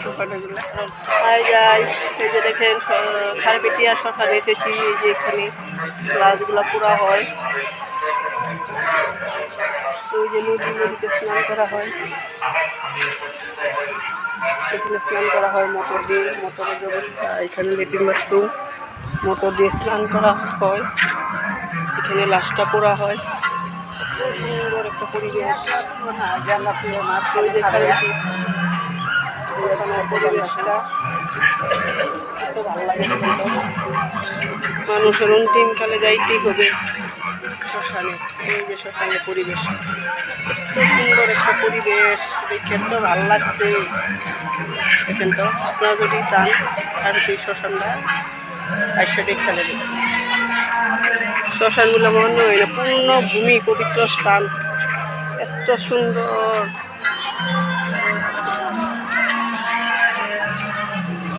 শ্মশানগুলো। Hi guys, এই যে দেখেন খারপেটিয়া শ্মশানে এসেছি। এই যে এখানে লাশগুলো পোড়া হয়। ওই যে নদীতে স্নান করা হয়, সেখানে স্নান করা হয় মোটর দিয়ে। মোটরের ব্যবস্থা এখানে, লেট্রিন বাথরুম, মোটর দিয়ে স্নান করা হয়। এখানে লাশটা পোড়া হয়। সুন্দর একটা পরিবেশ। ওই যে পরিবেশটা এত ভালো লাগে। মানুষের অন্তিমকালে যাইতেই হবে শ্মশানে। এই যে শ্মশানের পরিবেশ, খুব সুন্দর একটা পরিবেশ, দেখে তো ভালো লাগছে। দেখেন তো, আপনারা যদি চান আর সেই শ্মশানটা আইসা দেখতে দেবেন। শ্মশানগুলো মনে হয় না পূর্ণ ভূমি, পবিত্র স্থান, এত সুন্দর।